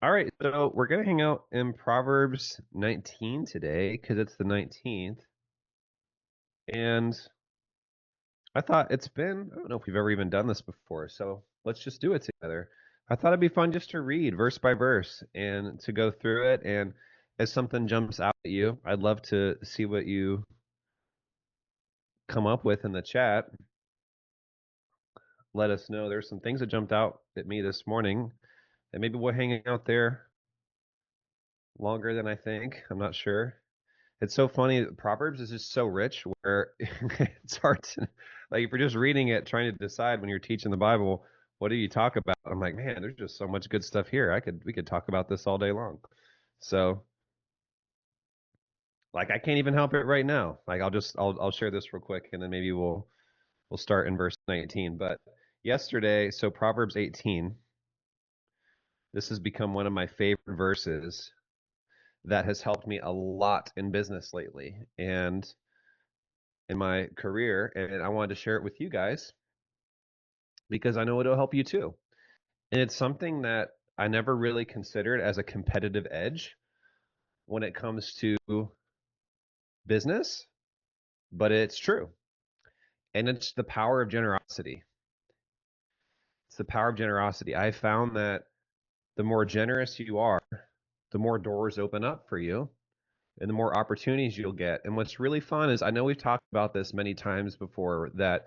All right, so we're gonna hang out in Proverbs 19 today because it's the 19th, and I thought I don't know if we've ever even done this before, so let's just do it together. I thought it'd be fun just to read verse by verse and to go through it, and if something jumps out at you, I'd love to see what you come up with in the chat. Let us know. There's some things that jumped out at me this morning, and maybe we'll hang out there longer than I think. I'm not sure. It's so funny. Proverbs is just so rich where it's hard to, like, if you're just reading it, trying to decide when you're teaching the Bible, what do you talk about? I'm like, man, there's just so much good stuff here. We could talk about this all day long. So, like, I can't even help it right now. Like, I'll share this real quick, and then maybe we'll start in verse 19. But yesterday, so Proverbs 18, this has become one of my favorite verses that has helped me a lot in business lately. And in my career, and I wanted to share it with you guys because I know it'll help you too. And it's something that I never really considered as a competitive edge when it comes to business, but it's true. And it's the power of generosity. It's the power of generosity. I found that the more generous you are, the more doors open up for you and the more opportunities you'll get. And what's really fun is I know we've talked about this many times before that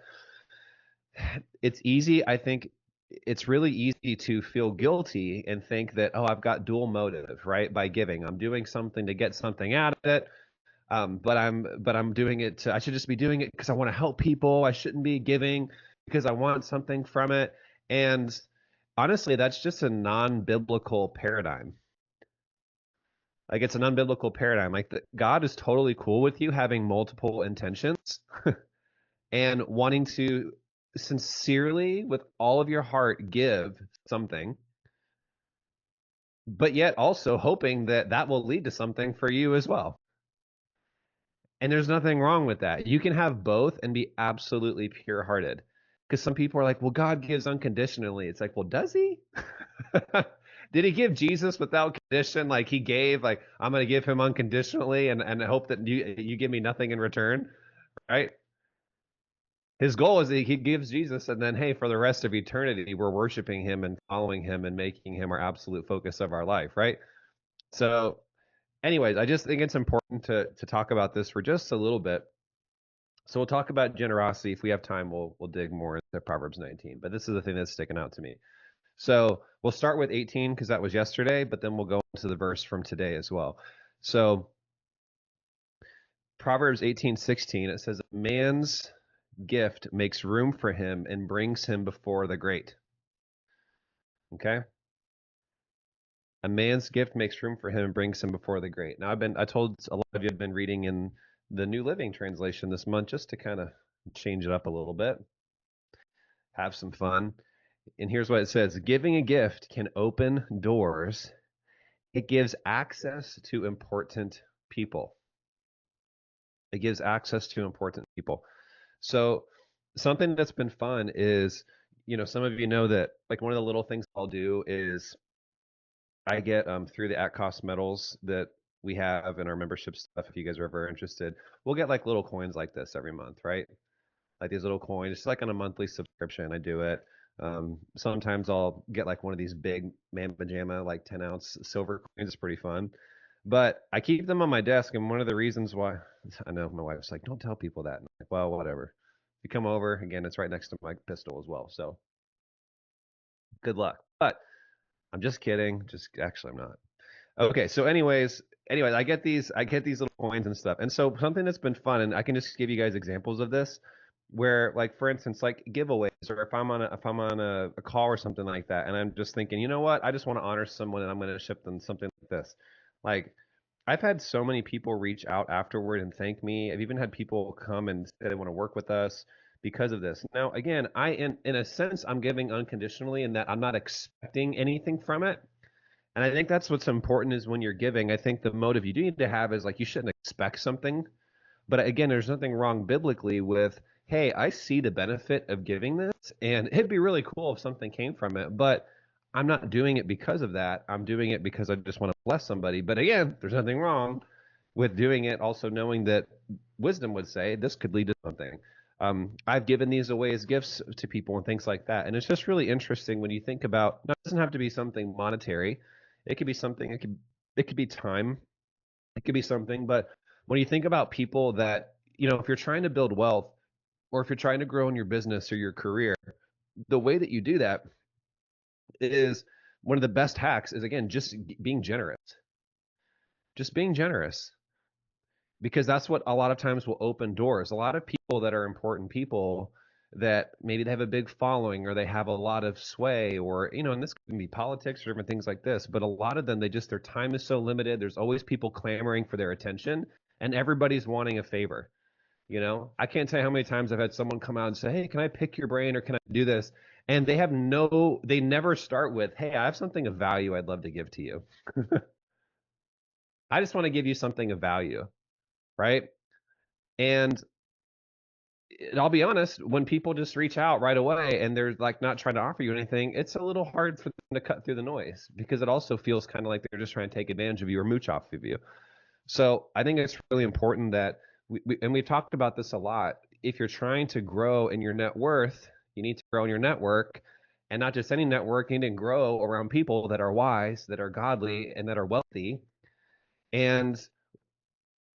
it's easy. I think it's really easy to feel guilty and think that, oh, I've got dual motive, right? By giving, I'm doing something to get something out of it. But I'm doing it I should just be doing it because I want to help people. I shouldn't be giving because I want something from it. And honestly, that's just a non-biblical paradigm. Like it's an unbiblical paradigm. Like God is totally cool with you having multiple intentions and wanting to sincerely, with all of your heart, give something, but yet also hoping that that will lead to something for you as well. And there's nothing wrong with that. You can have both and be absolutely pure hearted. Because some people are like, well, God gives unconditionally. It's like, well, does he? Did he give Jesus without condition? Like he gave, like, I'm going to give him unconditionally and hope that you give me nothing in return, right? His goal is that he gives Jesus, and then, hey, for the rest of eternity, we're worshiping him and following him and making him our absolute focus of our life, right? So, anyways, I just think it's important to talk about this for just a little bit. So we'll talk about generosity. If we have time, we'll dig more into Proverbs 19. But this is the thing that's sticking out to me. So we'll start with 18 because that was yesterday, but then we'll go into the verse from today as well. So Proverbs 18:16, it says, "A man's gift makes room for him and brings him before the great." Okay? A man's gift makes room for him and brings him before the great. Now I told a lot of you have been reading in the New Living Translation this month just to kind of change it up a little bit, have some fun. And here's what it says: giving a gift can open doors. It gives access to important people. It gives access to important people. So something that's been fun is, some of you know that like one of the little things I'll do is I get through the at cost medals that we have in our membership stuff. If you guys are ever interested, we'll get like little coins like this every month, right? Like these little coins, it's like on a monthly subscription. I do it. Sometimes I'll get like one of these big man pajama, like 10-ounce silver coins. It's pretty fun. But I keep them on my desk, and one of the reasons why I know my wife's like, don't tell people that. I'm like, well, whatever. If you come over, again, it's right next to my pistol as well. So good luck. But I'm just kidding. Just actually, I'm not. Okay, so anyways, I get these little coins and stuff. And so something that's been fun, and I can just give you guys examples of this, where like for instance, like giveaways, or if I'm on a call or something like that, and I'm just thinking, you know what, I just want to honor someone and I'm going to ship them something like this. Like I've had so many people reach out afterward and thank me. I've even had people come and say they want to work with us because of this. Now, again, in a sense, I'm giving unconditionally in that I'm not expecting anything from it. And I think that's what's important is when you're giving, I think the motive you do need to have is like you shouldn't expect something. But again, there's nothing wrong biblically with, hey, I see the benefit of giving this, and it'd be really cool if something came from it, but I'm not doing it because of that. I'm doing it because I just want to bless somebody. But again, there's nothing wrong with doing it, also knowing that wisdom would say this could lead to something. I've given these away as gifts to people and things like that. And it's just really interesting when you think about, no, it doesn't have to be something monetary. It could be something, it could be time, it could be something. But when you think about people that, if you're trying to build wealth or if you're trying to grow in your business or your career, the way that you do that is one of the best hacks is, again, just being generous. Just being generous, because that's what a lot of times will open doors. A lot of people that are important people that maybe they have a big following or they have a lot of sway, or, and this can be politics or different things like this, but a lot of them, their time is so limited. There's always people clamoring for their attention and everybody's wanting a favor. I can't tell you how many times I've had someone come out and say, "Hey, can I pick your brain or can I do this?" And they never start with, "Hey, I have something of value I'd love to give to you." I just want to give you something of value, right? And I'll be honest, when people just reach out right away and they're like not trying to offer you anything, it's a little hard for them to cut through the noise, because it also feels kind of like they're just trying to take advantage of you or mooch off of you. So I think it's really important that and we've talked about this a lot. If you're trying to grow in your net worth, you need to grow in your network, and not just any network. You need to grow around people that are wise, that are godly, and that are wealthy. And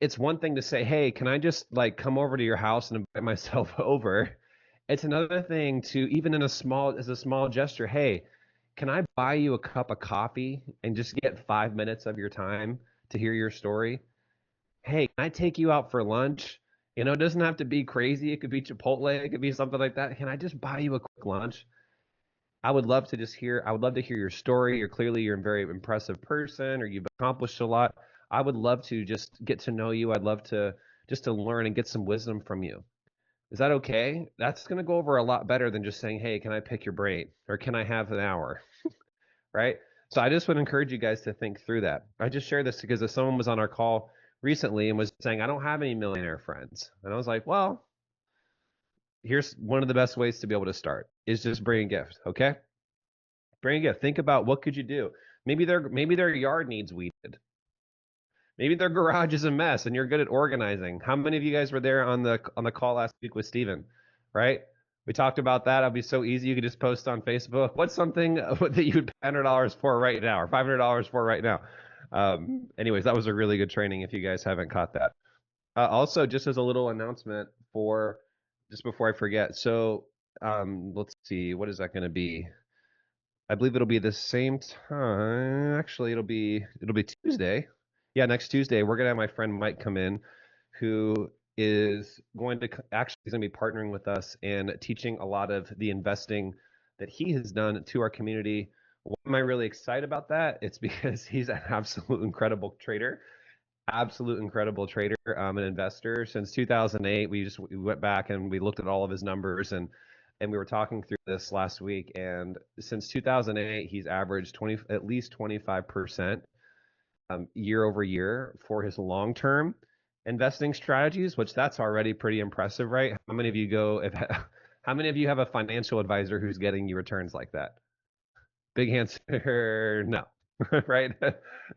it's one thing to say, "Hey, can I just like come over to your house and invite myself over?" It's another thing to, even as a small gesture, "Hey, can I buy you a cup of coffee and just get 5 minutes of your time to hear your story? Hey, can I take you out for lunch?" It doesn't have to be crazy. It could be Chipotle. It could be something like that. "Can I just buy you a quick lunch? I would love to hear your story. You're a very impressive person, or you've accomplished a lot. I would love to just get to know you. I'd love to just to learn and get some wisdom from you. Is that okay?" That's going to go over a lot better than just saying, "Hey, can I pick your brain? Or can I have an hour?" Right? So I just would encourage you guys to think through that. I just share this because if someone was on our call recently and was saying, "I don't have any millionaire friends." And I was like, "Well, here's one of the best ways to be able to start is just bring a gift, okay? Bring a gift. Think about what could you do. Maybe their yard needs weeded. Maybe their garage is a mess and you're good at organizing. How many of you guys were there on the call last week with Steven, right? We talked about that. It'll be so easy. You could just post on Facebook. What's something that you would pay $100 for right now or $500 for right now? Anyways, that was a really good training if you guys haven't caught that. Also, just as a little announcement just before I forget. So let's see, what is that going to be? I believe it'll be the same time. Actually, it'll be Tuesday. Yeah, next Tuesday we're gonna have my friend Mike come in, who is going to actually he's gonna be partnering with us and teaching a lot of the investing that he has done to our community. Why am I really excited about that? It's because he's an absolute incredible trader, an investor. Since 2008, we went back and we looked at all of his numbers, and we were talking through this last week. And since 2008, he's averaged at least 25% year over year for his long term investing strategies, which that's already pretty impressive, right? How many of you how many of you have a financial advisor who's getting you returns like that? Big answer, no. Right?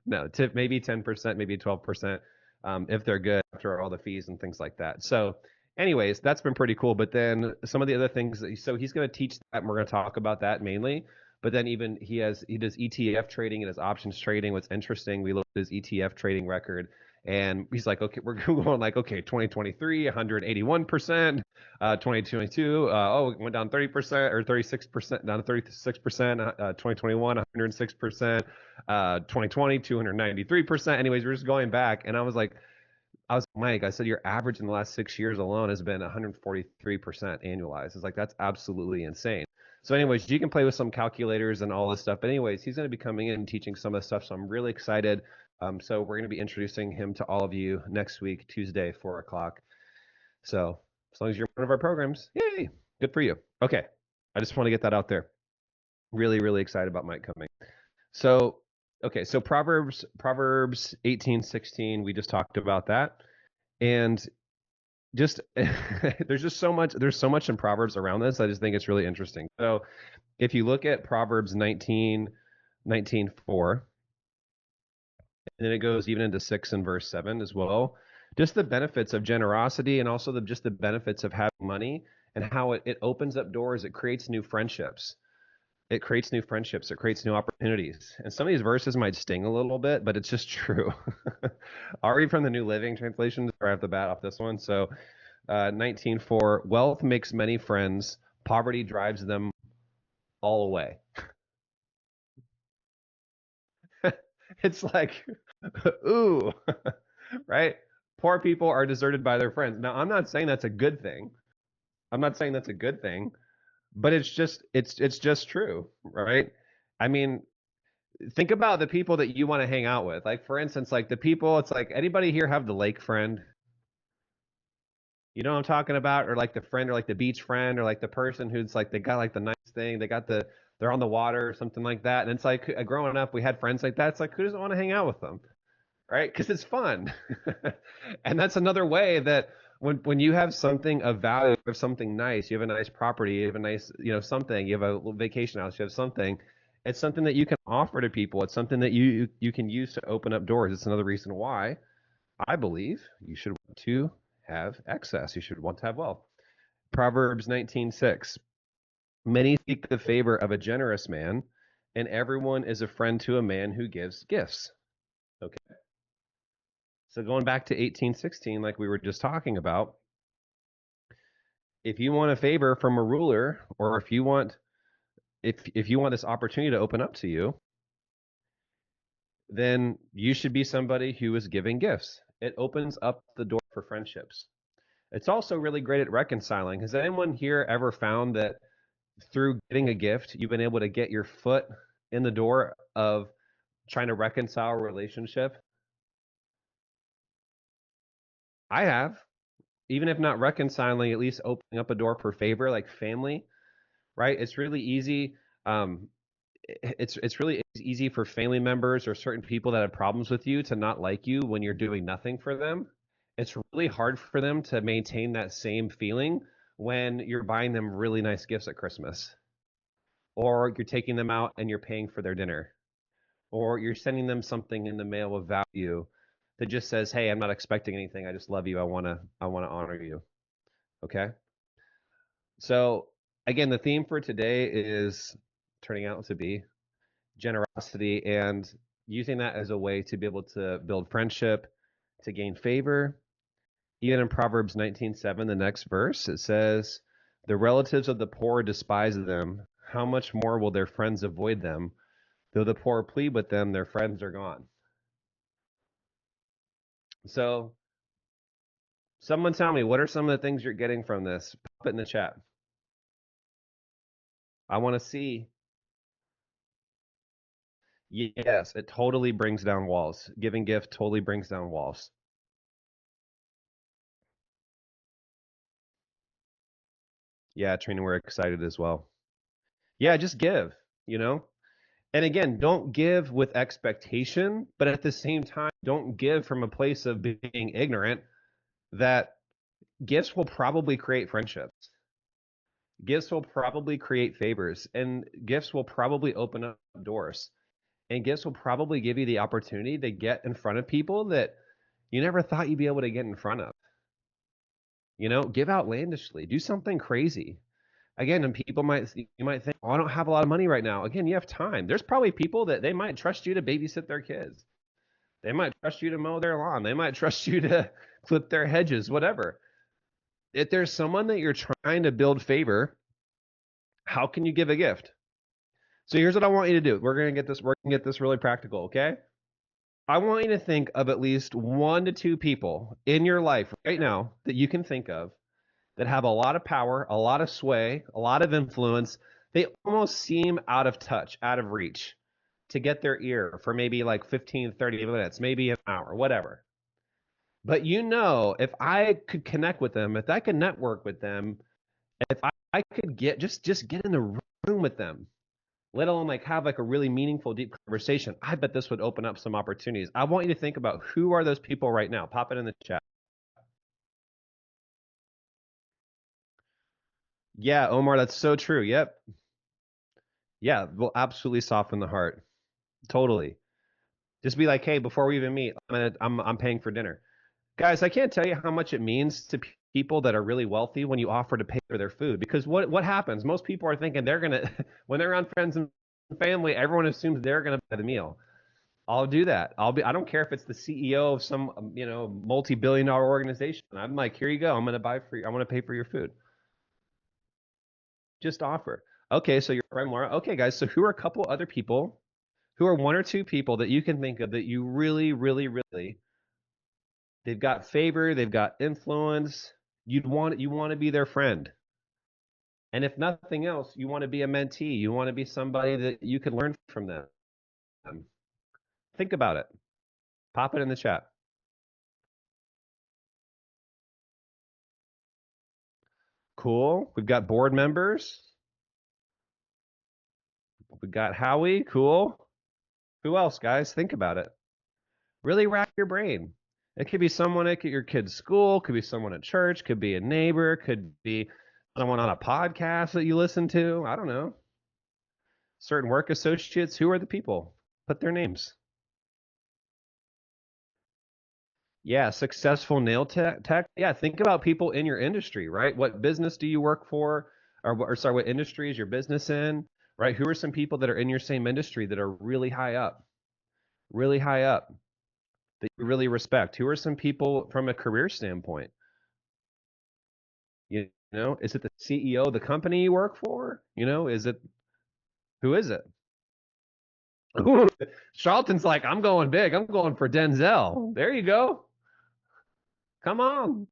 No, tip maybe 10%, maybe 12%, if they're good after all the fees and things like that. So, anyways, that's been pretty cool. But then some of the other things, so he's going to teach that, and we're going to talk about that mainly. But then even he does ETF trading and his options trading. What's interesting, we looked at his ETF trading record, and he's like, okay, we're going like, okay, 2023, 181%, 2022, it went down 30% or 36%, down to 36%, 2021, 106%, 2020, 293%. Anyways, we're just going back, and Mike, I said your average in the last 6 years alone has been 143% annualized. It's like, that's absolutely insane. So anyways, you can play with some calculators and all this stuff. But anyways, he's going to be coming in and teaching some of the stuff. So I'm really excited. So we're going to be introducing him to all of you next week, Tuesday, 4 o'clock. So as long as you're one of our programs, yay, good for you. Okay, I just want to get that out there. Really, really excited about Mike coming. So, okay, so Proverbs 18:16, we just talked about that. And just there's so much in Proverbs around this. I just think it's really interesting. So if you look at Proverbs 19:4, and then it goes even into 6 and verse 7 as well, just the benefits of generosity and also just the benefits of having money and how it opens up doors, it creates new friendships. It creates new friendships. It creates new opportunities. And some of these verses might sting a little bit, but it's just true. I'll read from the New Living Translation right off the bat off this one. So 19:4, wealth makes many friends, poverty drives them all away. It's like, ooh, right? Poor people are deserted by their friends. Now, I'm not saying that's a good thing. I'm not saying that's a good thing, but it's just true, right? I mean, think about the people that you want to hang out with. Like for instance, like the people, it's like anybody here have the lake friend? You know what I'm talking about? Or like the friend or like the beach friend or like the person who's like they got like the nice thing, they're on the water or something like that. And it's like growing up we had friends like that. It's like who doesn't want to hang out with them? Right? Because it's fun. And that's another way that when you have something of value, you have something nice, you have a nice property, you have a nice, something, you have a little vacation house, you have something, it's something that you can offer to people. It's something that you can use to open up doors. It's another reason why I believe you should want to have excess. You should want to have wealth. Proverbs 19:6. Many seek the favor of a generous man, and everyone is a friend to a man who gives gifts. Okay. So going back to 18:16, like we were just talking about, if you want a favor from a ruler, or if you want this opportunity to open up to you, then you should be somebody who is giving gifts. It opens up the door for friendships. It's also really great at reconciling. Has anyone here ever found that through getting a gift, you've been able to get your foot in the door of trying to reconcile a relationship? I have. Even if not reconciling, at least opening up a door for favor, like family, right? It's really easy. Um, it's really easy for family members or certain people that have problems with you to not like you when you're doing nothing for them. It's really hard for them to maintain that same feeling when you're buying them really nice gifts at Christmas, or you're taking them out and you're paying for their dinner, or you're sending them something in the mail of value that just says, "Hey, I'm not expecting anything. I just love you. I want to honor you." Okay? So, again, the theme for today is turning out to be generosity and using that as a way to be able to build friendship, to gain favor. Even in Proverbs 19:7, the next verse, it says, "The relatives of the poor despise them. How much more will their friends avoid them? Though the poor plead with them, their friends are gone." So, someone tell me, what are some of the things you're getting from this? Put it in the chat. I want to see. Yes, it totally brings down walls. Giving gift totally brings down walls. Yeah, Trina, we're excited as well. Yeah, just give, you know? And again, don't give with expectation, but at the same time, don't give from a place of being ignorant that gifts will probably create friendships. Gifts will probably create favors, and gifts will probably open up doors. And gifts will probably give you the opportunity to get in front of people that you never thought you'd be able to get in front of. Give outlandishly, do something crazy. Again, and you might think, "Oh, I don't have a lot of money right now." Again, you have time. There's probably people that they might trust you to babysit their kids. They might trust you to mow their lawn. They might trust you to clip their hedges, whatever. If there's someone that you're trying to build favor, how can you give a gift? So here's what I want you to do. We're gonna get this really practical, okay? I want you to think of at least 1 to 2 people in your life right now that you can think of that have a lot of power, a lot of sway, a lot of influence. They almost seem out of touch, out of reach to get their ear for maybe like 15, 30 minutes, maybe an hour, whatever. But if I could connect with them, if I could network with them, if I could just get in the room with them, let alone like have like a really meaningful, deep conversation, I bet this would open up some opportunities. I want you to think about who are those people right now. Pop it in the chat. Yeah, Omar, that's so true. Yep. Yeah, will absolutely soften the heart. Totally. Just be like, hey, before we even meet, I'm paying for dinner. Guys, I can't tell you how much it means to people that are really wealthy when you offer to pay for their food. Because what happens? Most people are thinking they're gonna when they're around friends and family, everyone assumes they're gonna buy the meal. I'll do that. I don't care if it's the CEO of some multi-billion dollar organization. I'm like, here you go. I'm gonna buy for you. I want to pay for your food. Just offer. Okay, so your friend Laura. Okay, guys. So who are a couple other people? Who are one or two people that you can think of that you really, really, really they've got favor, they've got influence. You want to be their friend. And if nothing else, you want to be a mentee. You want to be somebody that you can learn from them. Think about it. Pop it in the chat. Cool. We've got board members. We got Howie. Cool. Who else, guys? Think about it. Really rack your brain. It could be someone at your kid's school, could be someone at church, could be a neighbor, could be someone on a podcast that you listen to. I don't know. Certain work associates. Who are the people? Put their names. Yeah, successful nail tech. Yeah, think about people in your industry, right? What business do you work for? Or sorry, what industry is your business in? Right? Who are some people that are in your same industry that are really high up that you really respect? Who are some people from a career standpoint? You know, is it the CEO of the company you work for? You know, is it who is it? Charlton's like, I'm going big. I'm going for Denzel. There you go. Come on.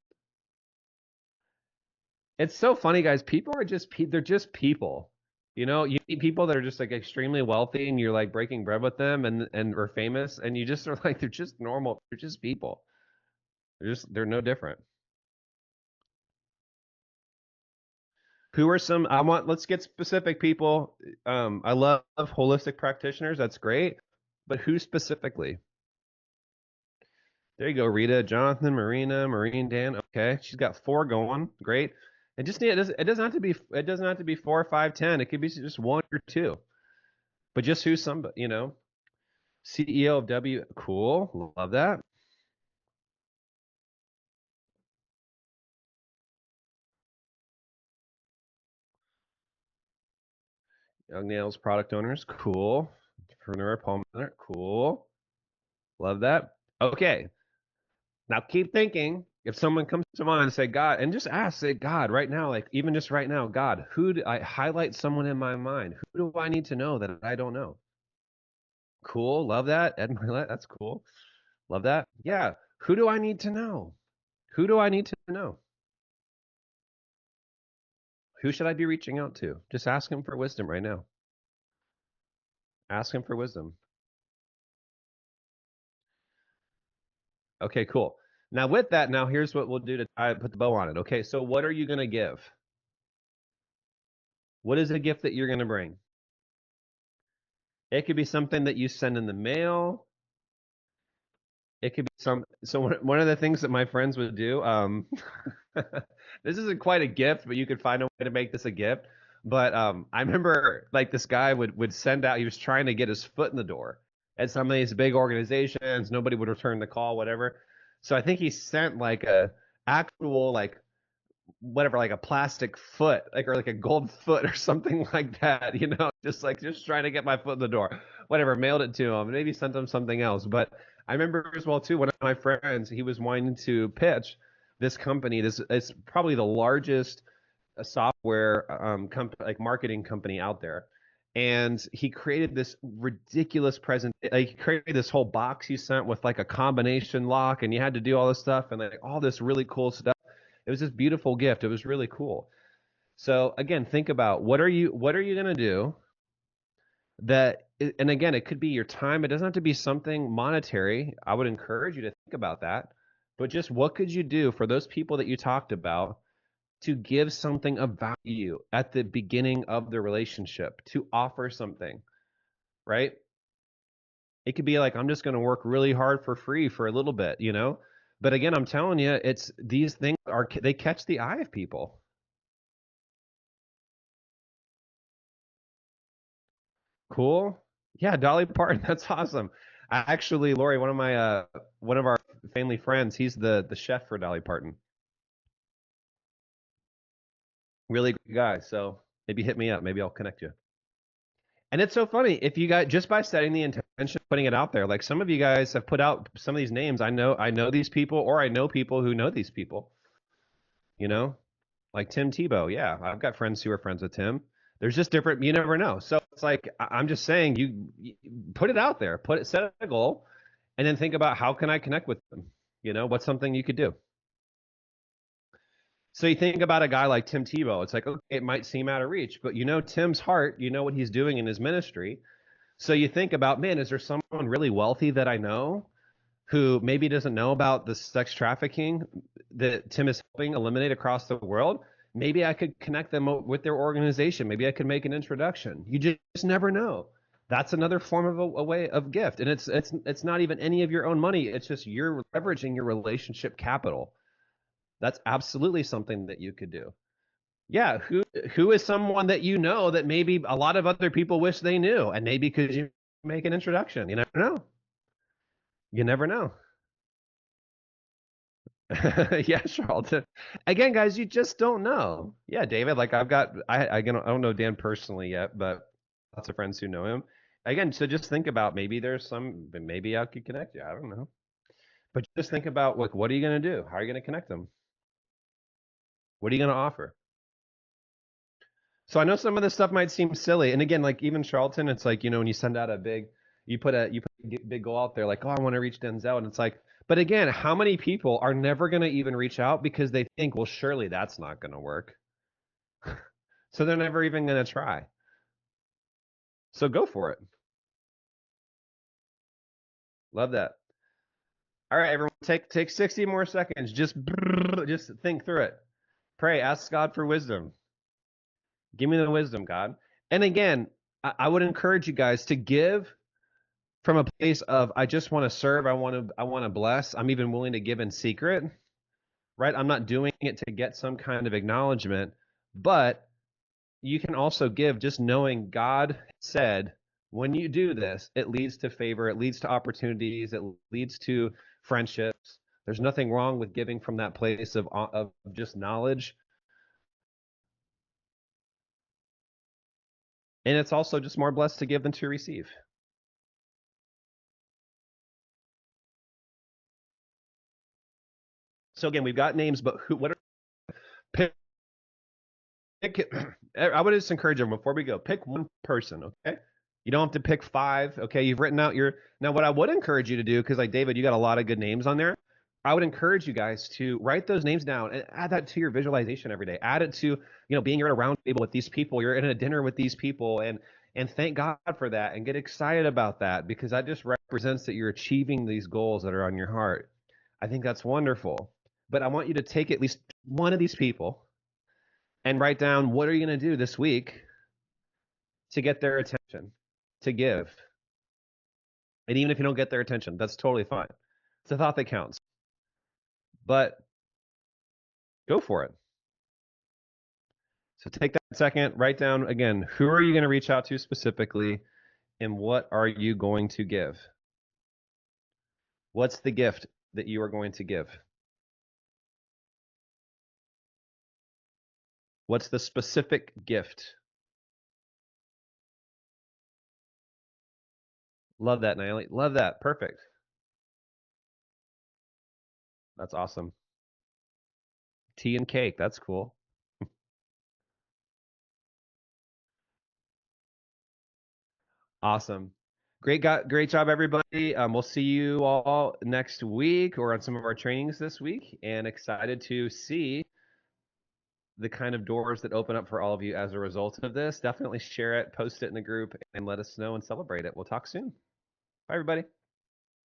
It's so funny, guys. People are just they're just people. You know, you meet people that are just like extremely wealthy, and you're like breaking bread with them, and are famous, and you just are like they're just normal. They're just people. They're no different. Who are some? Let's get specific people. I love holistic practitioners. That's great, but who specifically? There you go, Rita, Jonathan, Marina, Marine, Dan. Okay, she's got four going. Great. It doesn't have to be it doesn't have to be 4, 5, 10. It could be just one or two. But just who's somebody, CEO of W. Cool, love that. Young Nails product owners, cool. Entrepreneur Paul Miller, cool. Love that. Okay, now keep thinking. If someone comes to mind and say God, and just ask, say God, right now, like even just right now, God, who do I highlight someone in my mind? Who do I need to know that I don't know? Cool, love that. Ed Milet, that's cool. Love that. Yeah. Who do I need to know? Who do I need to know? Who should I be reaching out to? Just ask him for wisdom right now. Ask him for wisdom. Okay, cool. Now with that, now here's what we'll do to put the bow on it. Okay, so what are you going to give? What is a gift that you're going to bring? It could be something that you send in the mail. It could be so one of the things that my friends would do, this isn't quite a gift, but you could find a way to make this a gift. But I remember like this guy would send out, he was trying to get his foot in the door at some of these big organizations, nobody would return the call, whatever. So I think he sent like a actual like whatever, like a plastic foot, like or like a gold foot or something like that, just trying to get my foot in the door. Whatever, mailed it to him, maybe sent him something else. But I remember as well too, one of my friends, he was wanting to pitch this company. This is probably the largest software like marketing company out there. And he created this ridiculous present. Like he created this whole box he sent with like a combination lock, and you had to do all this stuff and like all this really cool stuff. It was this beautiful gift. It was really cool. So again, think about what are you going to do that and again, it could be your time. It doesn't have to be something monetary. I would encourage you to think about that. But just what could you do for those people that you talked about to give something of value at the beginning of the relationship, to offer something, right? It could be like I'm just going to work really hard for free for a little bit. But again, I'm telling you, it's these things they catch the eye of people. Cool. Yeah, Dolly Parton. That's awesome. I actually, Lori, one of our family friends, he's the chef for Dolly Parton. Really good guy. So maybe hit me up. Maybe I'll connect you. And it's so funny if you guys just by setting the intention, putting it out there. Like some of you guys have put out some of these names. I know these people, or I know people who know these people. You know, like Tim Tebow. Yeah, I've got friends who are friends with Tim. There's just different. You never know. So it's like I'm just saying, you put it out there, set a goal, and then think about how can I connect with them. You know, what's something you could do. So you think about a guy like Tim Tebow. It's like okay, it might seem out of reach, but you know Tim's heart. You know what he's doing in his ministry. So you think about, man, is there someone really wealthy that I know who maybe doesn't know about the sex trafficking that Tim is helping eliminate across the world? Maybe I could connect them with their organization. Maybe I could make an introduction. You just never know. That's another form of a way of gift, and it's not even any of your own money. It's just you're leveraging your relationship capital. That's absolutely something that you could do. Yeah, who is someone that you know that maybe a lot of other people wish they knew, and maybe could you make an introduction? You never know. You never know. Yeah, Charlton. Again, guys, you just don't know. Yeah, David. Like I don't know Dan personally yet, but lots of friends who know him. Again, so just think about maybe there's maybe I could connect you. I don't know, but just think about like what are you going to do? How are you going to connect them? What are you going to offer? So I know some of this stuff might seem silly, and again, like even Charlton, it's like when you send out you put a big goal out there, like I want to reach Denzel, and it's like, but again, how many people are never going to even reach out because they think, well, surely that's not going to work, so they're never even going to try. So go for it. Love that. All right, everyone, take 60 more seconds. Just think through it. Pray, ask God for wisdom. Give me the wisdom, God. And again, I would encourage you guys to give from a place of I just want to serve, I want to bless. I'm even willing to give in secret, right? I'm not doing it to get some kind of acknowledgement, but you can also give just knowing God said when you do this, it leads to favor, it leads to opportunities, it leads to friendships. There's nothing wrong with giving from that place of just knowledge. And it's also just more blessed to give than to receive. So again, we've got names, but what are pick, I would just encourage everyone before we go, pick one person, okay? You don't have to pick five, okay? You've written out your. Now, what I would encourage you to do, because like David, you got a lot of good names on there. I would encourage you guys to write those names down and add that to your visualization every day. Add it to, being you're at a round table with these people, you're in a dinner with these people, and thank God for that and get excited about that because that just represents that you're achieving these goals that are on your heart. I think that's wonderful. But I want you to take at least one of these people and write down what are you going to do this week to get their attention, to give. And even if you don't get their attention, that's totally fine. It's a thought that counts. But go for it. So take that second, write down again, who are you going to reach out to specifically and what are you going to give? What's the gift that you are going to give? What's the specific gift? Love that, Naomi. Love that. Perfect. That's awesome. Tea and cake. That's cool. Awesome. Great job, everybody. We'll see you all next week or on some of our trainings this week, and excited to see the kind of doors that open up for all of you as a result of this. Definitely share it, post it in the group, and let us know and celebrate it. We'll talk soon. Bye, everybody.